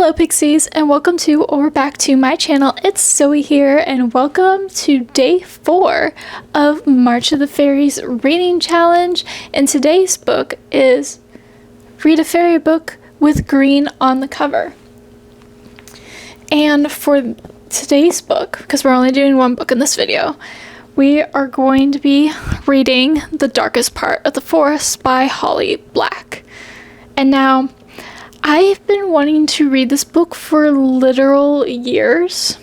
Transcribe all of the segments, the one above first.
Hello Pixies, and welcome to or back to my channel. It's Zoe here, and welcome to day 4 of March of the Fairies reading challenge. And today's book is Read a Fairy Book with green on the cover. And for today's book, because we're only doing one book in this video, we are going to be reading The Darkest Part of the Forest by Holly Black. And now, I've been wanting to read this book for literal years,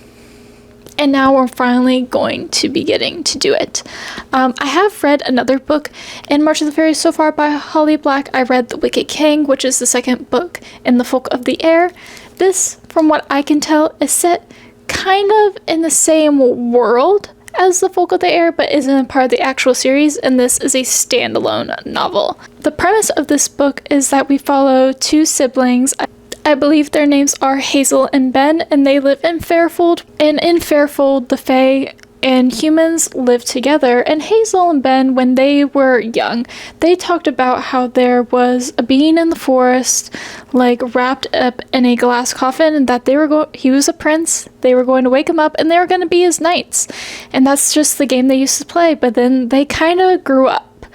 and now we're finally going to be getting to do it. I have read another book in March of the Fairies so far by Holly Black. I read The Wicked King, which is the second book in the Folk of the Air. This, from what I can tell, is set kind of in the same world as The Folk of the Air, but isn't part of the actual series, and this is a standalone novel. The premise of this book is that we follow two siblings. I believe their names are Hazel and Ben, and they live in Fairfold. And in Fairfold, the Fae and humans live together. And Hazel and Ben, when they were young, they talked about how there was a being in the forest, like wrapped up in a glass coffin, and that he was a prince. They were going to wake him up, and they were going to be his knights. And that's just the game they used to play. But then they kind of grew up.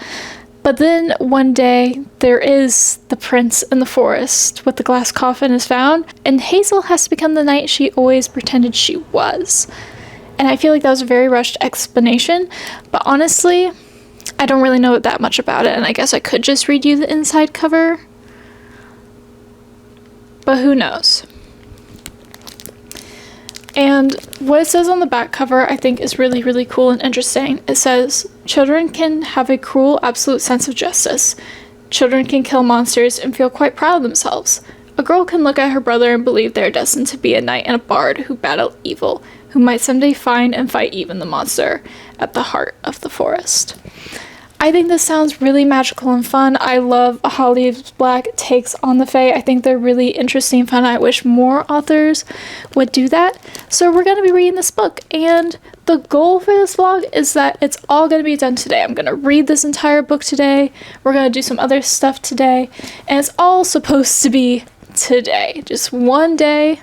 But then one day, there is the prince in the forest with the glass coffin is found, and Hazel has to become the knight she always pretended she was. And I feel like that was a very rushed explanation, but honestly, I don't really know that much about it, and I guess I could just read you the inside cover. But who knows? And what it says on the back cover, I think, is really, really cool and interesting. It says, "Children can have a cruel, absolute sense of justice. Children can kill monsters and feel quite proud of themselves. A girl can look at her brother and believe they are destined to be a knight and a bard who battle evil, who might someday find and fight even the monster at the heart of the forest." I think this sounds really magical and fun. I love Holly Black takes on the Fae. I think they're really interesting and fun. I wish more authors would do that. So we're going to be reading this book, and the goal for this vlog is that it's all going to be done today. I'm going to read this entire book today. We're going to do some other stuff today, and it's all supposed to be today. Just one day,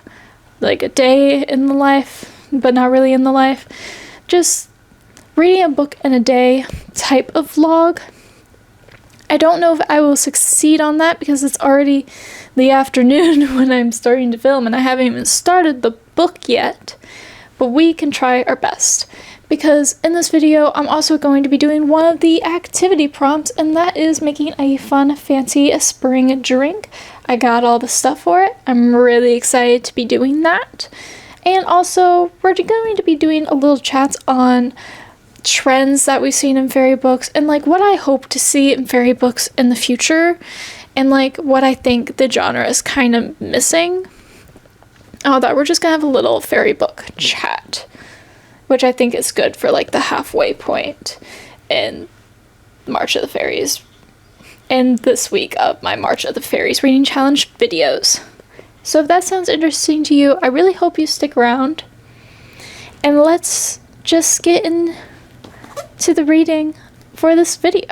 like a day in the life, but not really in the life. Just reading a book in a day type of vlog. I don't know if I will succeed on that because it's already the afternoon when I'm starting to film, and I haven't even started the book yet, but we can try our best. Because in this video, I'm also going to be doing one of the activity prompts, and that is making a fun, fancy spring drink. I got all the stuff for it. I'm really excited to be doing that. And also, we're going to be doing a little chat on trends that we've seen in fairy books, and like what I hope to see in fairy books in the future, and like what I think the genre is kind of missing. That we're just gonna have a little fairy book chat, which I think is good for like the halfway point in March of the Fairies, and this week of my March of the Fairies reading challenge videos. So if that sounds interesting to you, I really hope you stick around, and let's just get into the reading for this video.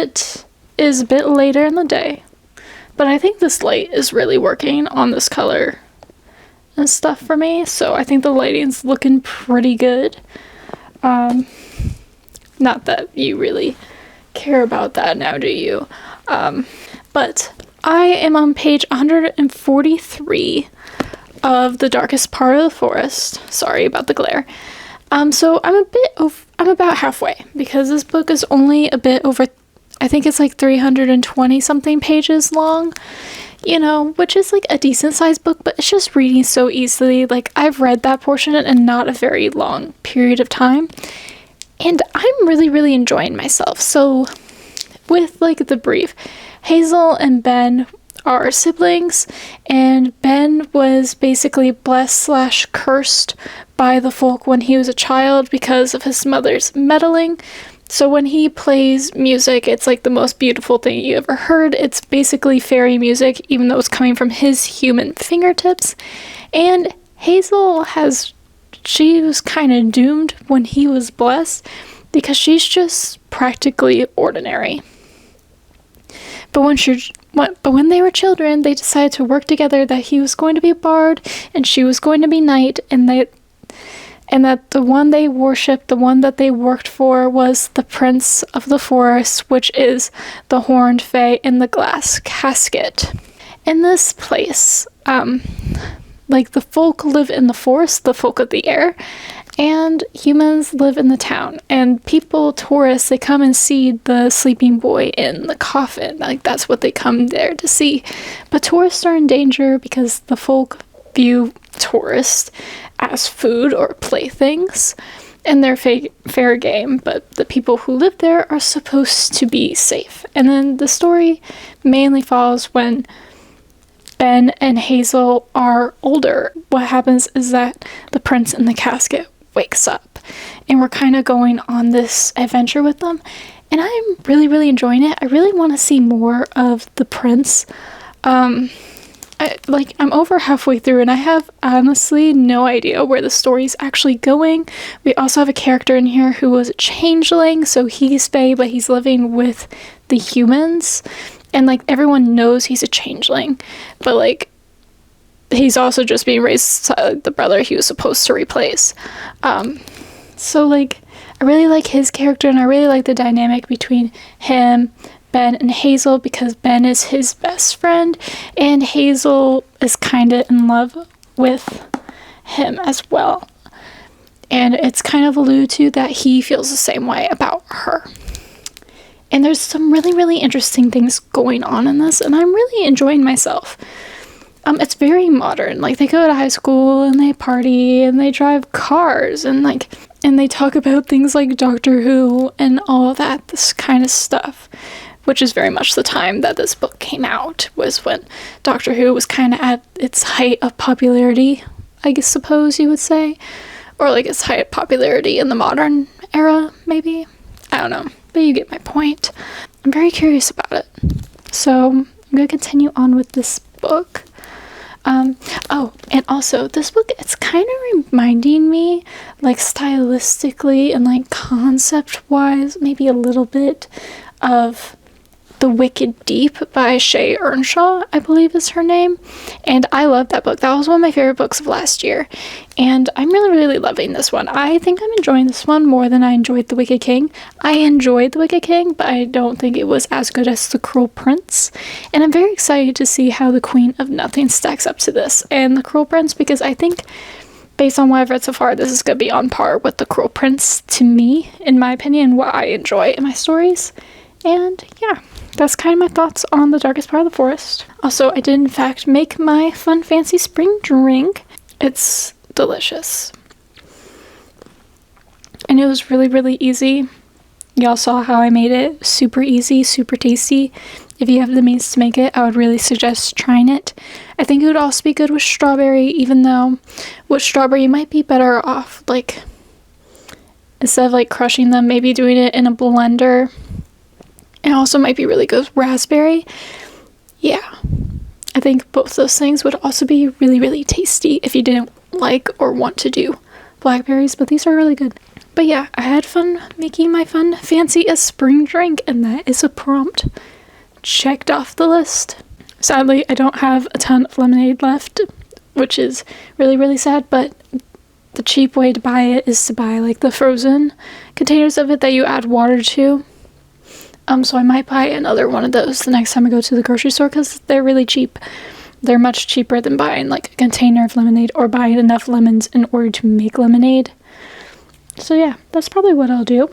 It is a bit later in the day, but I think this light is really working on this color and stuff for me, so I think the lighting's looking pretty good. Not that you really care about that now, do you? But I am on page 143 of The Darkest Part of the Forest. Sorry about the glare. So I'm about halfway, because this book is only a bit over, I think it's like 320 something pages long, you know, which is like a decent sized book, but it's just reading so easily. Like, I've read that portion in not a very long period of time, and I'm really, really enjoying myself. So with like the brief, Hazel and Ben are siblings, and Ben was basically blessed / cursed by the folk when he was a child because of his mother's meddling. So when he plays music, it's like the most beautiful thing you ever heard. It's basically fairy music, even though it's coming from his human fingertips. And Hazel she was kind of doomed when he was blessed, because she's just practically ordinary. But when they were children, they decided to work together, that he was going to be a bard and she was going to be knight, and that the one they worshipped, the one that they worked for, was the Prince of the Forest, which is the horned fae in the glass casket. In this place, like, the folk live in the forest, the folk of the air, and humans live in the town. And people, tourists, they come and see the sleeping boy in the coffin. Like, that's what they come there to see. But tourists are in danger because the folk view tourists as food or playthings, and they're fair game, but the people who live there are supposed to be safe. And then the story mainly follows when Ben and Hazel are older. What happens is that the prince in the casket wakes up, and we're kind of going on this adventure with them, and I'm really, really enjoying it. I really want to see more of the prince. I'm over halfway through, and I have honestly no idea where the story's actually going. We also have a character in here who was a changeling, so he's fae, but he's living with the humans, and like, everyone knows he's a changeling, but like, he's also just being raised the brother he was supposed to replace. So like, I really like his character, and I really like the dynamic between him, Ben, and Hazel, because Ben is his best friend, and Hazel is kind of in love with him as well. And it's kind of alluded to that he feels the same way about her. And there's some really, really interesting things going on in this, and I'm really enjoying myself. It's very modern. Like, they go to high school, and they party, and they drive cars, and they talk about things like Doctor Who and all of that, this kind of stuff, which is very much the time that this book came out, was when Doctor Who was kind of at its height of popularity, I suppose you would say, or like its height of popularity in the modern era, maybe. I don't know, but you get my point. I'm very curious about it. So I'm going to continue on with this book. And also, this book, it's kind of reminding me, like, stylistically and like concept-wise, maybe a little bit of The Wicked Deep by Shay Earnshaw, I believe is her name. And I love that book. That was one of my favorite books of last year. And I'm really, really loving this one. I think I'm enjoying this one more than I enjoyed The Wicked King. I enjoyed The Wicked King, but I don't think it was as good as The Cruel Prince. And I'm very excited to see how The Queen of Nothing stacks up to this and The Cruel Prince, because I think, based on what I've read so far, this is going to be on par with The Cruel Prince to me, in my opinion, what I enjoy in my stories. And yeah, that's kind of my thoughts on The Darkest Part of the Forest. Also, I did in fact make my fun fancy spring drink. It's delicious. And it was really, really easy. Y'all saw how I made it. Super easy, super tasty. If you have the means to make it, I would really suggest trying it. I think it would also be good with strawberry, even though with strawberry you might be better off, like, instead of like crushing them, maybe doing it in a blender. It also might be really good with raspberry. Yeah, I think both those things would also be really, really tasty if you didn't like or want to do blackberries, but these are really good. But yeah, I had fun making my fun fancy a spring drink, and that is a prompt checked off the list. Sadly, I don't have a ton of lemonade left, which is really, really sad, but the cheap way to buy it is to buy like the frozen containers of it that you add water to. So I might buy another one of those the next time I go to the grocery store because they're really cheap. They're much cheaper than buying like a container of lemonade or buying enough lemons in order to make lemonade. So yeah, that's probably what I'll do.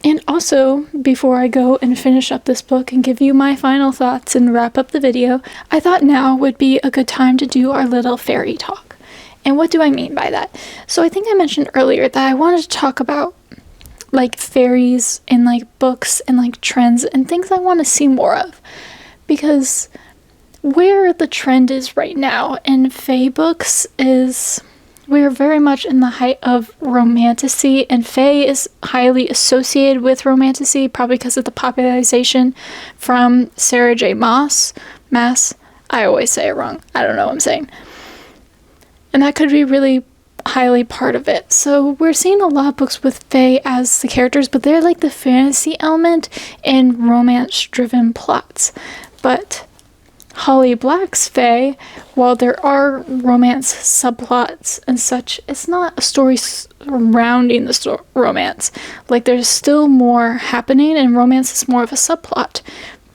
And also, before I go and finish up this book and give you my final thoughts and wrap up the video, I thought now would be a good time to do our little fairy talk. And what do I mean by that? So I think I mentioned earlier that I wanted to talk about like fairies and like books and like trends and things I want to see more of. Because where the trend is right now in fae books is we're very much in the height of romantasy, and fae is highly associated with romantasy, probably because of the popularization from Sarah J. Maas. I always say it wrong. I don't know what I'm saying. And that could be really highly part of it. So we're seeing a lot of books with fae as the characters, but they're like the fantasy element in romance-driven plots. But Holly Black's fae, while there are romance subplots and such, it's not a story surrounding the romance. Like, there's still more happening, and romance is more of a subplot.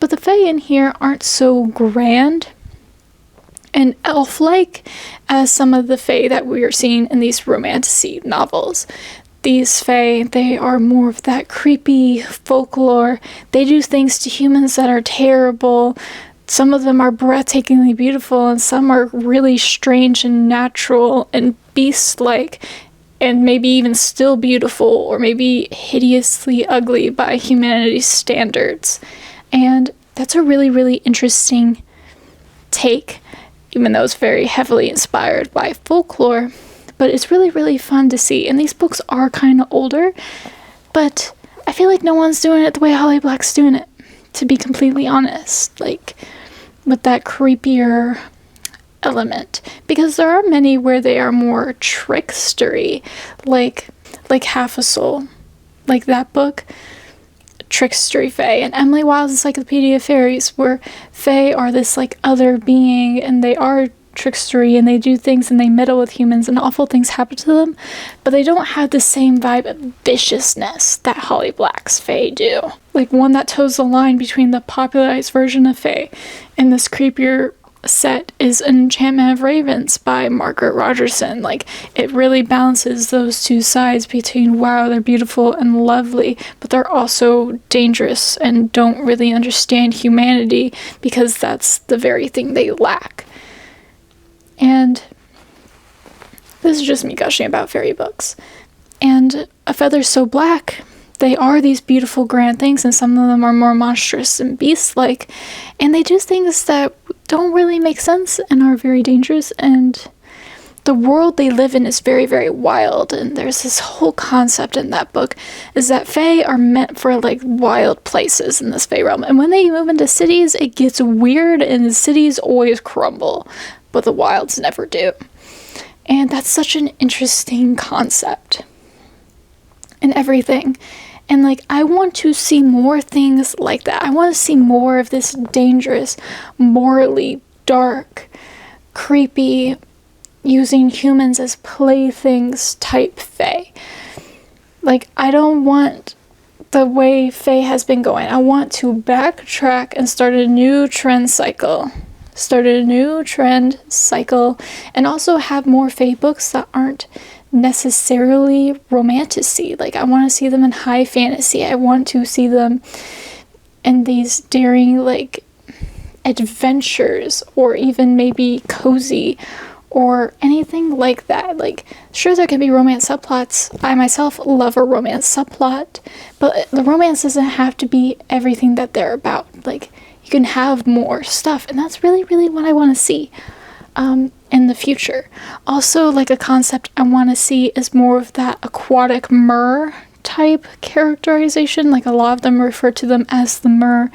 But the fae in here aren't so grand and elf-like as some of the fae that we are seeing in these romantasy novels. These fae, they are more of that creepy folklore. They do things to humans that are terrible. Some of them are breathtakingly beautiful, and some are really strange and natural and beast-like, and maybe even still beautiful, or maybe hideously ugly by humanity's standards. And that's a really, really interesting take, even though it's very heavily inspired by folklore. But it's really, really fun to see. And these books are kind of older, but I feel like no one's doing it the way Holly Black's doing it, to be completely honest. Like, with that creepier element. Because there are many where they are more trickstery, like Half a Soul. Like that book, Trickstery Fae, and Emily Wilde's Encyclopedia of Fairies, where fae are this like other being, and they are trickstery, and they do things, and they meddle with humans, and awful things happen to them, but they don't have the same vibe of viciousness that Holly Black's fae do. Like one that toes the line between the popularized version of fae and this creepier set is Enchantment of Ravens by Margaret Rogerson. Like, it really balances those two sides between, wow, they're beautiful and lovely, but they're also dangerous and don't really understand humanity because that's the very thing they lack. And this is just me gushing about fairy books. And A Feather So Black, they are these beautiful grand things, and some of them are more monstrous and beast-like, and they do things that don't really make sense and are very dangerous, and the world they live in is very, very wild. And there's this whole concept in that book is that fae are meant for like wild places in this fae realm, and when they move into cities, it gets weird, and the cities always crumble, but the wilds never do. And that's such an interesting concept and everything. And like, I want to see more things like that. I want to see more of this dangerous, morally dark, creepy, using humans as playthings type fae. Like, I don't want the way fae has been going. I want to backtrack and start a new trend cycle. And also have more fae books that aren't necessarily romantasy. Like, I want to see them in high fantasy. I want to see them in these daring, like, adventures, or even maybe cozy, or anything like that. Like, sure, there can be romance subplots. I myself love a romance subplot, but the romance doesn't have to be everything that they're about. Like, you can have more stuff, and that's really, really what I want to see in the future. Also, like, a concept I want to see is more of that aquatic mer type characterization. Like, a lot of them refer to them as the mer,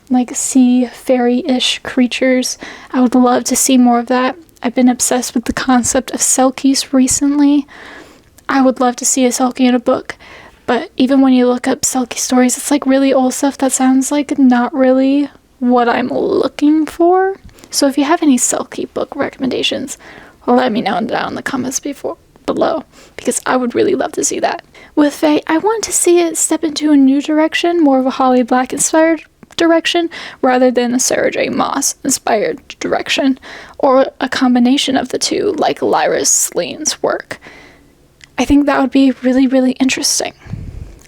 like sea fairy-ish creatures. I would love to see more of that. I've been obsessed with the concept of selkies recently. I would love to see a Selkie in a book. But even when you look up Selkie stories, it's like really old stuff that sounds like not really what I'm looking for. So if you have any Selkie book recommendations, let me know down in the comments below, because I would really love to see that. With Fae, I want to see it step into a new direction, more of a Holly Black inspired direction, rather than a Sarah J. Maas inspired direction, or a combination of the two, like Lyra Slean's work. I think that would be really, really interesting.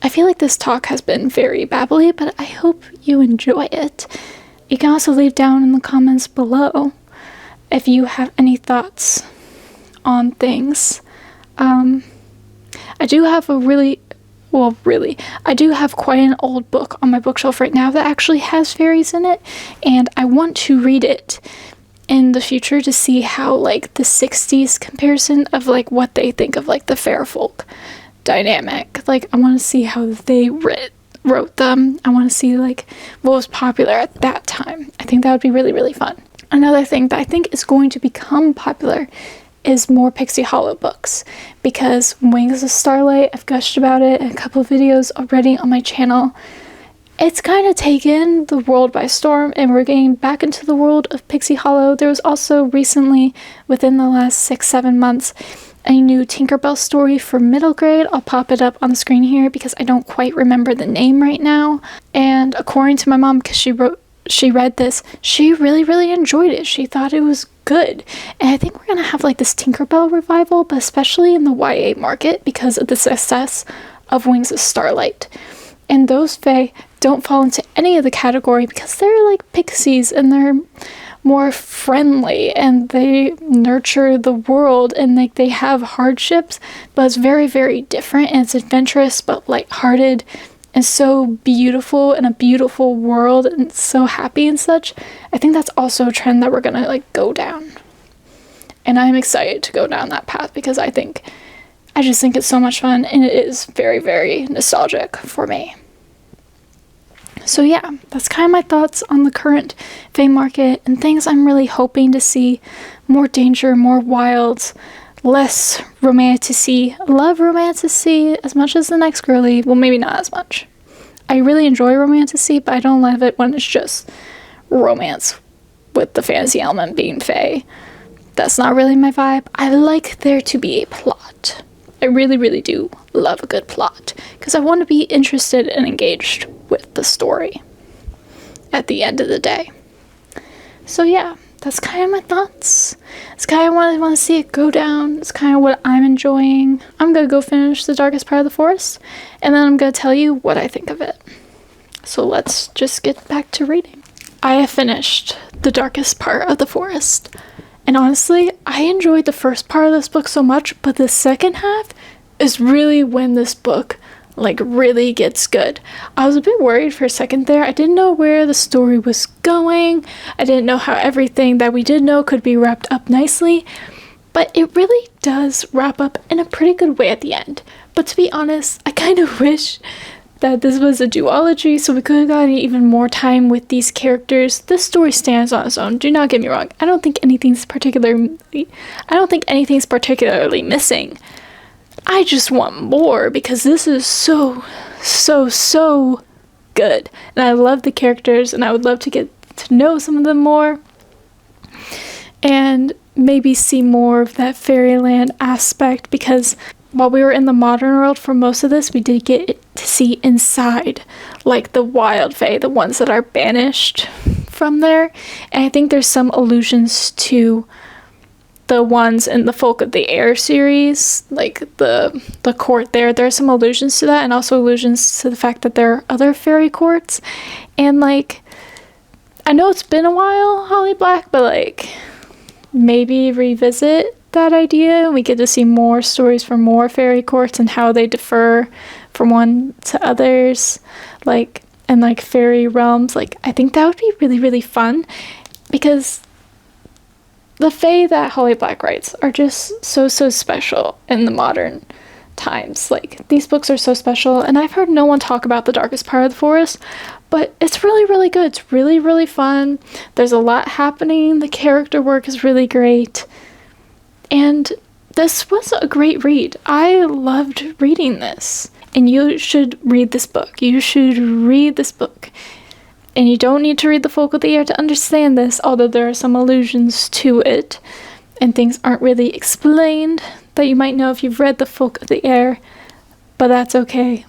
I feel like this talk has been very babbly, but I hope you enjoy it. You can also leave down in the comments below if you have any thoughts on things. I do have I do have quite an old book on my bookshelf right now that actually has fairies in it, and I want to read it in the future to see how, like, the 60s comparison of, like, what they think of, like, the fair folk dynamic. Like, I want to see how they wrote them. I want to see, like, what was popular at that time. I think that would be really, really fun. Another thing that I think is going to become popular is more Pixie Hollow books, because Wings of Starlight, I've gushed about it in a couple of videos already on my channel. It's kind of taken the world by storm, and we're getting back into the world of Pixie Hollow. There was also recently, within the last 6-7 months, a new Tinkerbell story for middle grade. I'll pop it up on the screen here because I don't quite remember the name right now. And according to my mom, because she read this, she really, really enjoyed it. She thought it was good. And I think we're going to have, like, this Tinkerbell revival, but especially in the YA market because of the success of Wings of Starlight. And those fae don't fall into any of the category because they're like pixies and they're more friendly and they nurture the world, and like they have hardships, but it's very, very different, and it's adventurous but lighthearted and so beautiful, in a beautiful world, and so happy and such. I think that's also a trend that we're gonna, like, go down, and I'm excited to go down that path because I just think it's so much fun, and it is very, very nostalgic for me. So yeah, that's kind of my thoughts on the current fae market and things I'm really hoping to see. More danger, more wilds, less romanticy. I love romanticy as much as the next girly. Well, maybe not as much. I really enjoy romanticy, but I don't love it when it's just romance with the fantasy element being fae. That's not really my vibe. I like there to be a plot. I really, really do love a good plot because I want to be interested and engaged with the story at the end of the day. So yeah, that's kind of my thoughts. It's kind of what I want to see it go down. It's kind of what I'm enjoying. I'm going to go finish The Darkest Part of the Forest, and then I'm going to tell you what I think of it. So let's just get back to reading. I have finished The Darkest Part of the Forest. And honestly, I enjoyed the first part of this book so much, but the second half is really when this book, like, really gets good. I was a bit worried for a second there. I didn't know where the story was going. I didn't know how everything that we did know could be wrapped up nicely. But it really does wrap up in a pretty good way at the end. But to be honest, I kind of wish that this was a duology, so we could have gotten even more time with these characters. This story stands on its own. Do not get me wrong. I don't think anything's particularly missing. I just want more because this is so good. And I love the characters, and I would love to get to know some of them more. And maybe see more of that fairyland aspect, because while we were in the modern world for most of this, we did get to see inside, like the wild fae, the ones that are banished from there. And I think there's some allusions to the ones in the Folk of the Air series, like the court there. There are some allusions to that, and also allusions to the fact that there are other fairy courts. And, like, I know it's been a while, Holly Black, but, like, maybe revisit that idea. We get to see more stories from more fairy courts and how they differ from one to others, like, and like fairy realms. Like, I think that would be really, really fun, because the fae that Holly Black writes are just so special in the modern times. Like, these books are so special, and I've heard no one talk about The Darkest Part of the Forest, but it's really, really good. It's really, really fun. There's a lot happening. The character work is really great. And this was a great read. I loved reading this. And you should read this book. You should read this book. And you don't need to read The Folk of the Air to understand this, although there are some allusions to it. And things aren't really explained that you might know if you've read The Folk of the Air. But that's okay.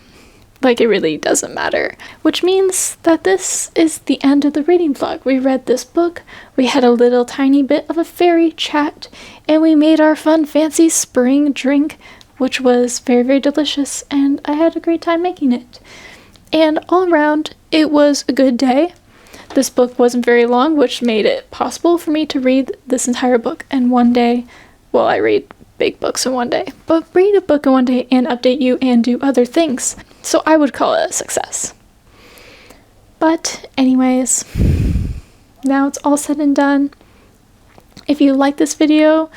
Like, it really doesn't matter. Which means that this is the end of the reading vlog. We read this book, we had a little tiny bit of a fairy chat, and we made our fun fancy spring drink, which was very, very delicious, and I had a great time making it. And all around, it was a good day. This book wasn't very long, which made it possible for me to read this entire book in one day. Well, I read big books in one day, but read a book in one day and update you and do other things. So I would call it a success. But anyways, now it's all said and done. If you like this video,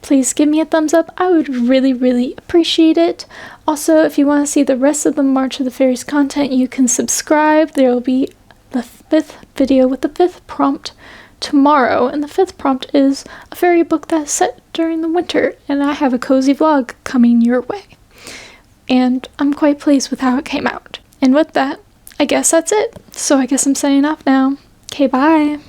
please give me a thumbs up. I would really, really appreciate it. Also, if you want to see the rest of the March of the Fairies content, you can subscribe. There will be the 5th video with the 5th prompt tomorrow, and the 5th prompt is a fairy book that's set during the winter, and I have a cozy vlog coming your way. And I'm quite pleased with how it came out. And with that, I guess that's it. So I guess I'm signing off now. Okay, bye!